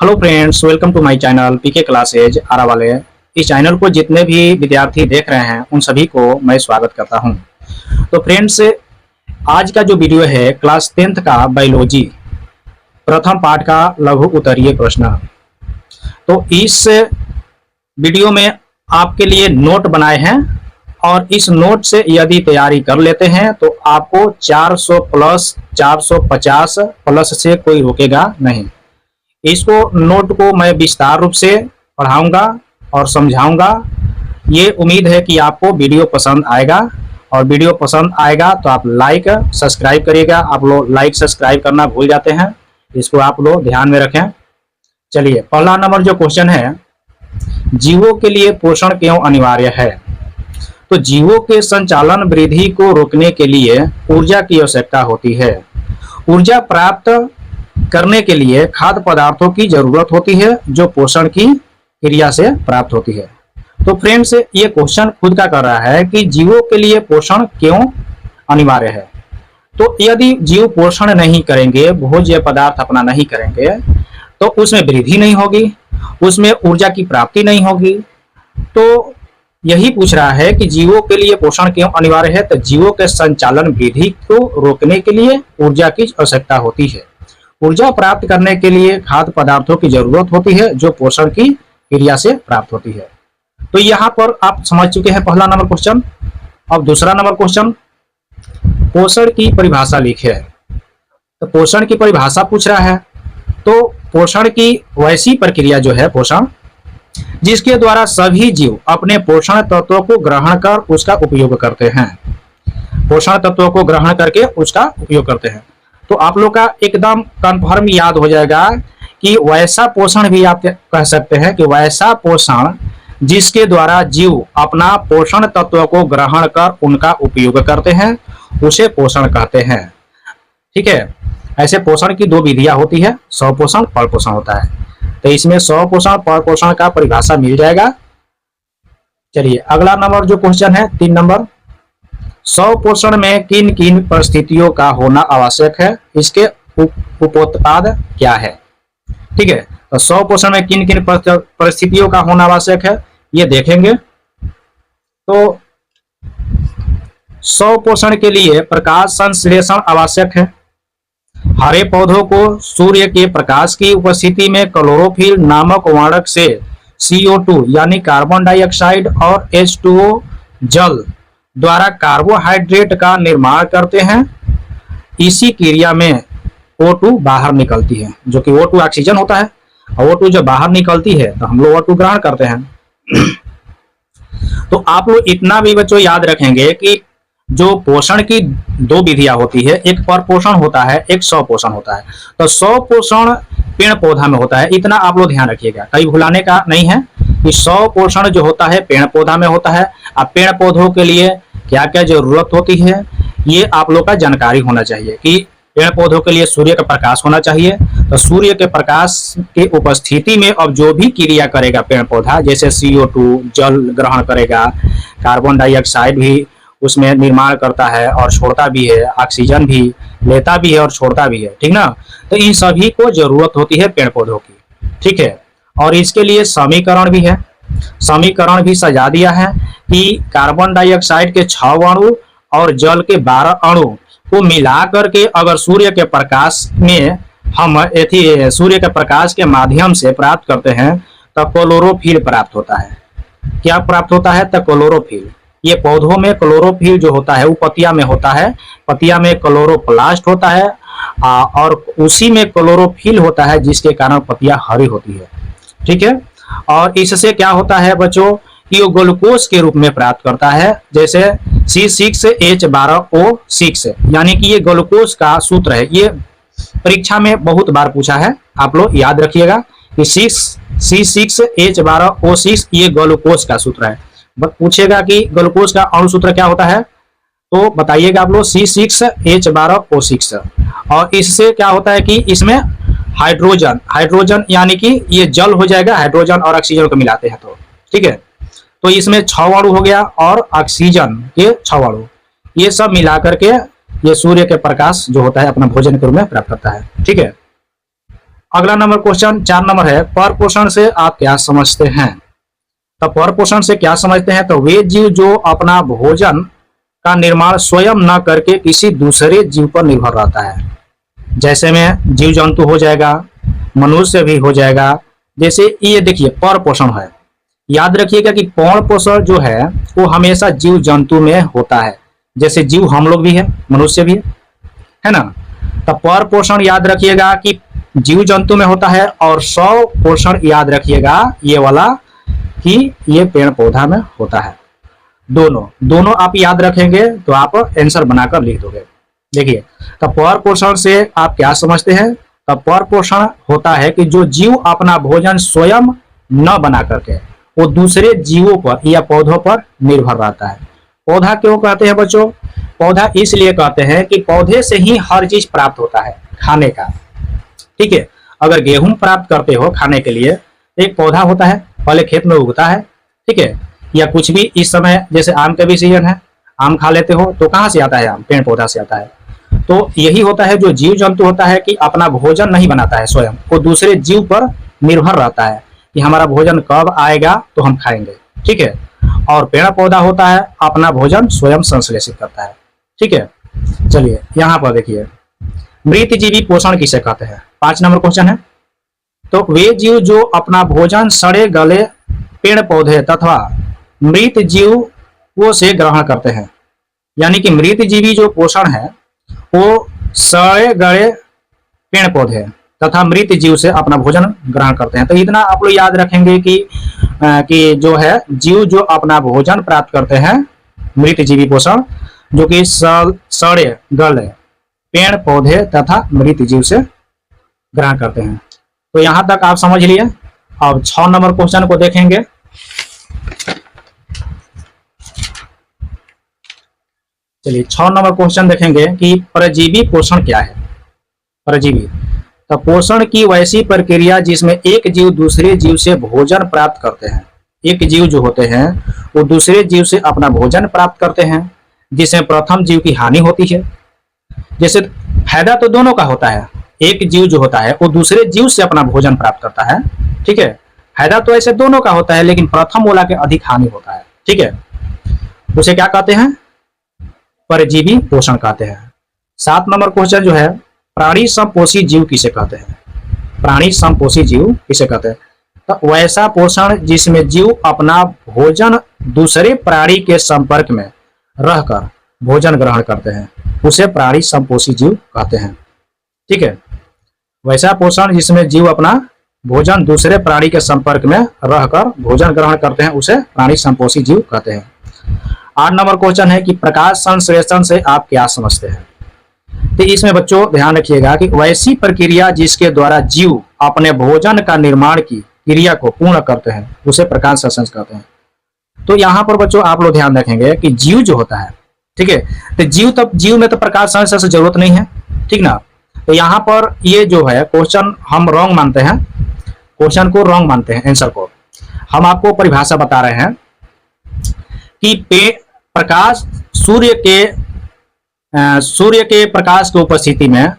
Hello friends, welcome to my channel PK classes Arrah वाले। इस channel को जितने भी विद्यार्थी देख रहे हैं उन सभी को मैं स्वागत करता हूं। तो फ्रेंड्स, आज का जो वीडियो है क्लास 10th का बायोलॉजी प्रथम पाठ का लघु उत्तरीय प्रश्न। तो इस वीडियो में आपके लिए नोट बनाए हैं और इस नोट से यदि तैयारी कर लेते हैं तो आपको 400 प्लस 450 प्लस से कोई रोकेगा नहीं। इसको नोट को मैं विस्तार रूप से पढ़ाऊंगा और समझाऊंगा। ये उम्मीद है कि आपको वीडियो पसंद आएगा और वीडियो पसंद आएगा तो आप लाइक सब्सक्राइब करिएगा। आप लोग लाइक सब्सक्राइब करना भूल जाते हैं, इसको आप लोग ध्यान में रखें। चलिए, पहला नंबर जो क्वेश्चन है, जीवों के लिए पोषण क्यों अनिवार्य है? तो जीवों के संचालन वृद्धि को रोकने के लिए ऊर्जा की आवश्यकता होती है। ऊर्जा प्राप्त करने के लिए खाद्य पदार्थों की जरूरत होती है जो पोषण की क्रिया से प्राप्त होती है। तो फ्रेंड्स, ये क्वेश्चन खुद का कर रहा है कि जीवों के लिए पोषण क्यों अनिवार्य है। तो यदि जीव पोषण नहीं करेंगे, भोज्य पदार्थ अपना नहीं करेंगे, तो उसमें वृद्धि नहीं होगी, उसमें ऊर्जा की प्राप्ति नहीं होगी। तो यही पूछ रहा है कि जीवों के लिए पोषण क्यों अनिवार्य है। तो जीवों के संचालन वृद्धि को रोकने के लिए ऊर्जा की आवश्यकता होती है। ऊर्जा प्राप्त करने के लिए खाद्य पदार्थों की जरूरत होती है जो पोषण की क्रिया से प्राप्त होती है। तो यहाँ पर आप समझ चुके हैं पहला नंबर क्वेश्चन। अब दूसरा नंबर क्वेश्चन, पोषण की परिभाषा लिखे। तो पोषण की परिभाषा पूछ रहा है। तो पोषण की वैसी प्रक्रिया जो है पोषण, जिसके द्वारा सभी जीव अपने पोषण तत्वों को ग्रहण कर उसका उपयोग करते हैं। पोषण तत्वों को ग्रहण करके उसका उपयोग करते हैं। तो आप लोग का एकदम कंफर्म याद हो जाएगा कि वैसा पोषण भी आप कह सकते हैं कि वैसा पोषण जिसके द्वारा जीव अपना पोषण तत्व को ग्रहण कर उनका उपयोग करते हैं उसे पोषण कहते हैं। ठीक है, ऐसे पोषण की दो विधियां होती है, स्वपोषण परपोषण होता है। तो इसमें स्वपोषण परपोषण का परिभाषा मिल जाएगा। चलिए, अगला नंबर जो क्वेश्चन है 3 नंबर, स्वपोषण में किन किन परिस्थितियों का होना आवश्यक है, इसके उपोत्पाद क्या है। ठीक है, तो स्वपोषण में किन किन परिस्थितियों का होना आवश्यक है ये देखेंगे। तो स्वपोषण के लिए प्रकाश संश्लेषण आवश्यक है। हरे पौधों को सूर्य के प्रकाश की उपस्थिति में क्लोरोफिल नामक वर्णक से CO2 यानी कार्बन डाइऑक्साइड और H2O जल द्वारा कार्बोहाइड्रेट का निर्माण करते हैं। इसी क्रिया में O2 बाहर निकलती है, जो कि O2 ऑक्सीजन होता है। और O2 जब बाहर निकलती है तो हम लोग O2 ग्रहण करते हैं। तो आप लोग इतना भी बच्चों याद रखेंगे कि जो पोषण की दो विधियां होती है, एक परपोषण होता है, एक स्वपोषण होता है। तो स्वपोषण पेड़ पौधा में होता है, इतना आप लोग ध्यान रखिएगा, कहीं भुलाने का नहीं है कि स्वपोषण जो होता है पेड़ पौधा में होता है। अब पेड़ पौधों के लिए क्या क्या जरूरत होती है ये आप लोग का जानकारी होना चाहिए कि पेड़ पौधों के लिए सूर्य का प्रकाश होना चाहिए। तो सूर्य के प्रकाश के उपस्थिति में अब जो भी क्रिया करेगा पेड़ पौधा, जैसे CO2 जल ग्रहण करेगा, कार्बन डाइऑक्साइड भी उसमें निर्माण करता है और छोड़ता भी है, ऑक्सीजन भी लेता भी है और छोड़ता भी है। ठीक ना, तो इन सभी को जरूरत होती है पेड़ पौधों की। ठीक है, और इसके लिए समीकरण भी है। समीकरण भी सजा दिया है कि कार्बन डाइऑक्साइड के 6 अणु और जल के 12 अणु को मिला करके अगर सूर्य के प्रकाश में हम सूर्य के प्रकाश के माध्यम से प्राप्त करते हैं तो क्लोरोफिल प्राप्त होता है। क्या प्राप्त होता है? तो क्लोरोफिल। ये पौधों में क्लोरोफिल जो होता है वो पत्तियां में होता है, पत्तियां में क्लोरोप्लास्ट होता है और उसी में क्लोरोफिल होता है जिसके कारण पत्तियां हरी होती है। ठीक है, और इससे क्या होता है बच्चों कि वो ग्लूकोज के रूप में प्राप्त करता है, जैसे C6H12O6, यानी कि ये ग्लूकोज का सूत्र है। ये परीक्षा में बहुत बार पूछा है, आप लोग याद रखिएगा कि C6H12O6 ये ग्लूकोज का सूत्र है। पूछेगा कि ग्लूकोज का अणु सूत्र क्या होता है तो बताइएगा आप लोग C6H12O6। और इससे क्या होता है कि इसमें हाइड्रोजन यानी कि ये जल हो जाएगा, हाइड्रोजन और ऑक्सीजन को मिलाते हैं तो। ठीक है, तो इसमें 6 अणु हो गया और ऑक्सीजन के 6 अणु, ये सब मिला करके ये सूर्य के प्रकाश जो होता है अपना भोजन के रूप में प्राप्त करता है। ठीक है, अगला नंबर क्वेश्चन 4 नंबर है, परपोषण से आप क्या समझते हैं? तो परपोषण से क्या समझते हैं? तो वे जीव जो अपना भोजन का निर्माण स्वयं न करके किसी दूसरे जीव पर निर्भर रहता है। जैसे में जीव जंतु हो जाएगा, मनुष्य भी हो जाएगा। जैसे ये देखिए परपोषण है, याद रखिएगा कि पौण पोषण जो है वो हमेशा जीव जंतु में होता है। जैसे जीव हम लोग भी है, मनुष्य भी है ना। तो पर पोषण याद रखिएगा कि जीव जंतु में होता है, और स्व पोषण याद रखिएगा ये वाला कि ये पेड़ पौधा में होता है। दोनों आप याद रखेंगे तो आप आंसर बनाकर लिख दोगे। देखिए, तो पर पोषण से आप क्या समझते हैं? तो पर पोषण होता है कि जो जीव अपना भोजन स्वयं न बना करके वो दूसरे जीवों पर या पौधों पर निर्भर रहता है। पौधा क्यों कहते हैं बच्चों? पौधा इसलिए कहते हैं कि पौधे से ही हर चीज प्राप्त होता है खाने का। ठीक है, अगर गेहूं प्राप्त करते हो खाने के लिए, एक पौधा होता है, पहले खेत में उगता है। ठीक है, या कुछ भी इस समय जैसे आम का भी सीजन है, आम खा लेते हो तो कहाँ से आता है आम? पेड़ पौधा से आता है। तो यही होता है, जो जीव जंतु होता है कि अपना भोजन नहीं बनाता है स्वयं, वो दूसरे जीव पर निर्भर रहता है कि हमारा भोजन कब आएगा तो हम खाएंगे। ठीक है, और पेड़ पौधा होता है अपना भोजन स्वयं संश्लेषित करता है। ठीक है, चलिए यहाँ पर देखिए, मृत जीवी पोषण किसे कहते हैं? 5 नंबर क्वेश्चन है। तो वे जीव जो अपना भोजन सड़े गले पेड़ पौधे तथा मृत जीवों से ग्रहण करते हैं। यानी कि मृत जीवी जो पोषण है वो सड़े गले पेड़ पौधे तथा मृत जीव से अपना भोजन ग्रहण करते हैं। तो इतना आप लोग याद रखेंगे कि जो है जीव जो अपना भोजन प्राप्त करते हैं, मृत जीवी पोषण, जो कि सड़े गले पेड़ पौधे तथा मृत जीव से ग्रहण करते हैं। तो यहां तक आप समझ लिए। अब 6 नंबर क्वेश्चन को देखेंगे। चलिए 6 नंबर क्वेश्चन देखेंगे कि परजीवी पोषण क्या है। परजीवी तो पोषण की वैसी प्रक्रिया जिसमें एक जीव दूसरे जीव से भोजन प्राप्त करते हैं। एक जीव जो होते हैं वो दूसरे जीव से अपना भोजन प्राप्त करते हैं, जिसमें प्रथम जीव की हानि होती है। जैसे फायदा तो दोनों का होता है, एक जीव जो होता है वो दूसरे जीव से अपना भोजन प्राप्त करता है। ठीक है, फायदा तो ऐसे दोनों का होता है, लेकिन प्रथम वाला के अधिक हानि होता है। ठीक है, उसे क्या कहते हैं? परजीवी पोषण कहते हैं। 7 नंबर क्वेश्चन जो है, प्राणी समपोषी जीव किसे कहते हैं? प्राणी समपोषी जीव किसे कहते हैं? तो वैसा पोषण जिसमें जीव अपना भोजन दूसरे प्राणी के संपर्क में रहकर भोजन ग्रहण करते हैं, उसे प्राणी समपोषी जीव कहते हैं। ठीक है, वैसा पोषण जिसमें जीव अपना भोजन दूसरे प्राणी के संपर्क में रहकर भोजन ग्रहण करते हैं, उसे प्राणी समपोषी जीव कहते हैं। 8 नंबर क्वेश्चन है कि प्रकाश संश्लेषण से आप क्या समझते हैं? तो इसमें बच्चों ध्यान रखिएगा कि वैसी प्रक्रिया जिसके द्वारा जीव अपने भोजन का निर्माण की क्रिया को पूर्ण करते हैं, उसे प्रकाश संश्लेषण कहते हैं। तो यहाँ पर बच्चों आप लोग ध्यान रखेंगे कि जीव जो होता है, ठीक है, तो जीव में तो प्रकाश संश्लेषण से जरूरत नहीं है। ठीक ना, तो यहाँ पर ये जो है क्वेश्चन हम रॉन्ग मानते हैं, क्वेश्चन को रॉन्ग मानते हैं, आंसर को। हम आपको परिभाषा बता रहे हैं कि प्रकाश सूर्य के प्रकाश की उपस्थिति में,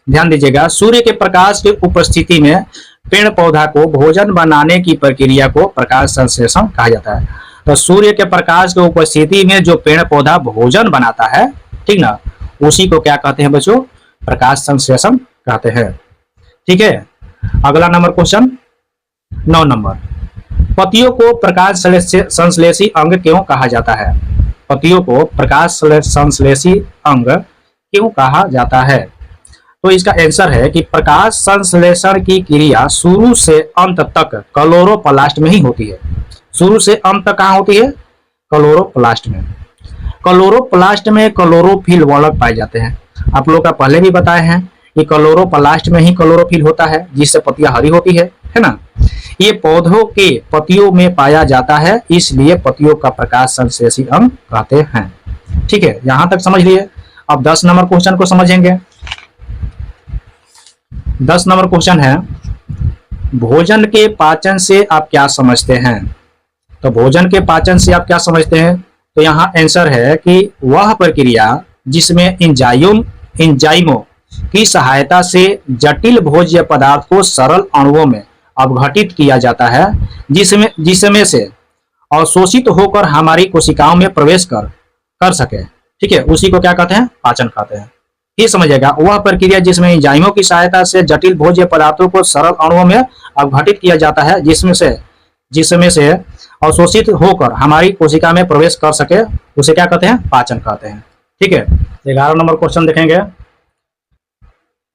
ध्यान दीजिएगा, सूर्य के प्रकाश की उपस्थिति में पेड़ पौधा को भोजन बनाने की प्रक्रिया को प्रकाश संश्लेषण कहा जाता है। तो सूर्य के प्रकाश की उपस्थिति में जो पेड़ पौधा भोजन बनाता है, ठीक ना, उसी को क्या कहते हैं बच्चों? प्रकाश संश्लेषण कहते हैं। ठीक है, अगला नंबर क्वेश्चन 9 नंबर, पतियों को प्रकाश संश्लेषी अंग क्यों कहा जाता है? पतियों को प्रकाश संश्लेषी अंग क्यों कहा जाता है? तो इसका आंसर है कि प्रकाश संश्लेषण की क्रिया शुरू से अंत तक क्लोरोप्लास्ट में ही होती है। शुरू से अंत तक कहाँ होती है? क्लोरोप्लास्ट में। क्लोरोप्लास्ट में क्लोरोफिल वर्णक पाए जाते हैं। आप लोग का पहले भी बताए हैं कि क्लोरोप्लास्ट में ही क्लोरोफिल होता है, जिससे पत्तियां हरी होती है ना। ये पौधों के पत्तियों में पाया जाता है, इसलिए पत्तियों का प्रकाश संश्लेषी अंग कहते हैं। ठीक है, यहां तक समझ लिए। अब 10 नंबर क्वेश्चन को समझेंगे। 10 नंबर क्वेश्चन है, भोजन के पाचन से आप क्या समझते हैं? तो भोजन के पाचन से आप क्या समझते हैं? तो यहाँ आंसर है कि वह प्रक्रिया जिसमें एंजाइमों की सहायता से जटिल भोज्य पदार्थ को सरल अणुओं में अपघटित किया जाता है, जिसमें से अवशोषित होकर हमारी कोशिकाओं में प्रवेश कर सके। ठीक है, उसी को क्या कहते हैं? पाचन कहते हैं। ये समझिएगा, वह प्रक्रिया जिसमें एंजाइमों की सहायता से जटिल भोज्य पदार्थों को सरल अणुओं में अपघटित किया जाता है, जिसमें से अवशोषित होकर हमारी कोशिका में प्रवेश कर सके, उसे क्या कहते हैं? पाचन कहते हैं। ठीक है, 11 नंबर क्वेश्चन देखेंगे।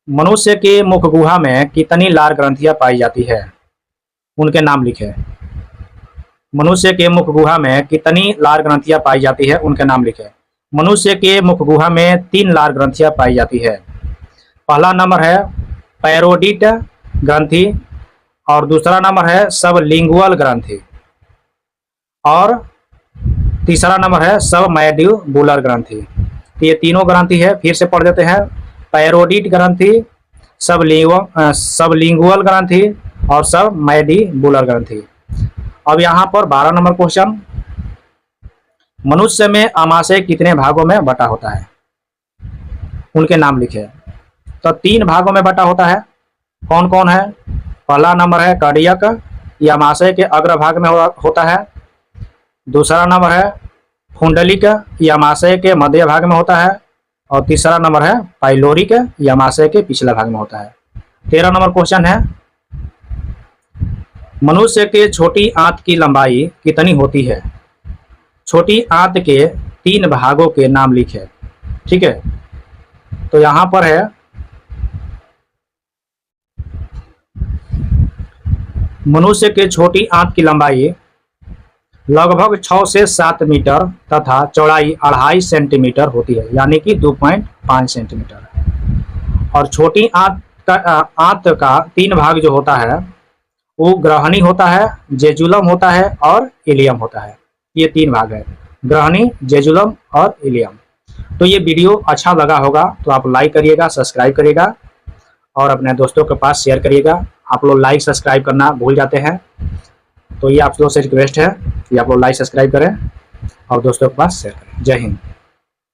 मनुष्य के मुख गुहा में कितनी लार ग्रंथियां पाई जाती है? उनके नाम लिखे। मनुष्य के मुख गुहा में कितनी लार ग्रंथियां पाई जाती है? उनके नाम लिखे। मनुष्य के मुख गुहा में 3 लार ग्रंथियां पाई जाती है। पहला नंबर है पैरोडिट ग्रंथि, और दूसरा नंबर है सबलिंगुअल ग्रंथि, और तीसरा नंबर है सबमैंडिबुलर ग्रंथि। तो ये तीनों ग्रंथि है, फिर से पढ़ देते हैं। पैरोडिट ग्रंथि, सबलिंगुअल ग्रंथि और सबमैंडिबुलर ग्रंथि। अब यहाँ पर 12 नंबर क्वेश्चन, मनुष्य में आमाशय कितने भागों में बटा होता है? उनके नाम लिखे। तो 3 भागों में बटा होता है। कौन कौन है? पहला नंबर है कार्डियक, यह आमाशय के अग्रभाग में होता है। दूसरा नंबर है कुंडलिक, यह आमाशय के मध्य भाग में होता है। और तीसरा नंबर है पाइलोरिक, यह आमाशय के पिछला भाग में होता है। 13 नंबर क्वेश्चन है, मनुष्य के छोटी आंत की लंबाई कितनी होती है? छोटी आंत के 3 भागों के नाम लिखे। ठीक है, तो यहां पर है मनुष्य के छोटी आंत की लंबाई लगभग 6 से 7 मीटर तथा चौड़ाई 2.5 सेंटीमीटर होती है, यानी कि 2.5 सेंटीमीटर। और छोटी आंत का 3 भाग जो होता है वो ग्रहणी होता है, जेजुलम होता है और इलियम होता है। ये 3 भाग है, ग्रहणी, जेजुलम और इलियम। तो ये वीडियो अच्छा लगा होगा तो आप लाइक करिएगा, सब्सक्राइब करिएगा और अपने दोस्तों के पास शेयर करिएगा। आप लोग लाइक सब्सक्राइब करना भूल जाते हैं, तो ये आप लोगों से रिक्वेस्ट है कि आप लोग लाइक सब्सक्राइब करें और दोस्तों के पास शेयर करें। जय हिंद।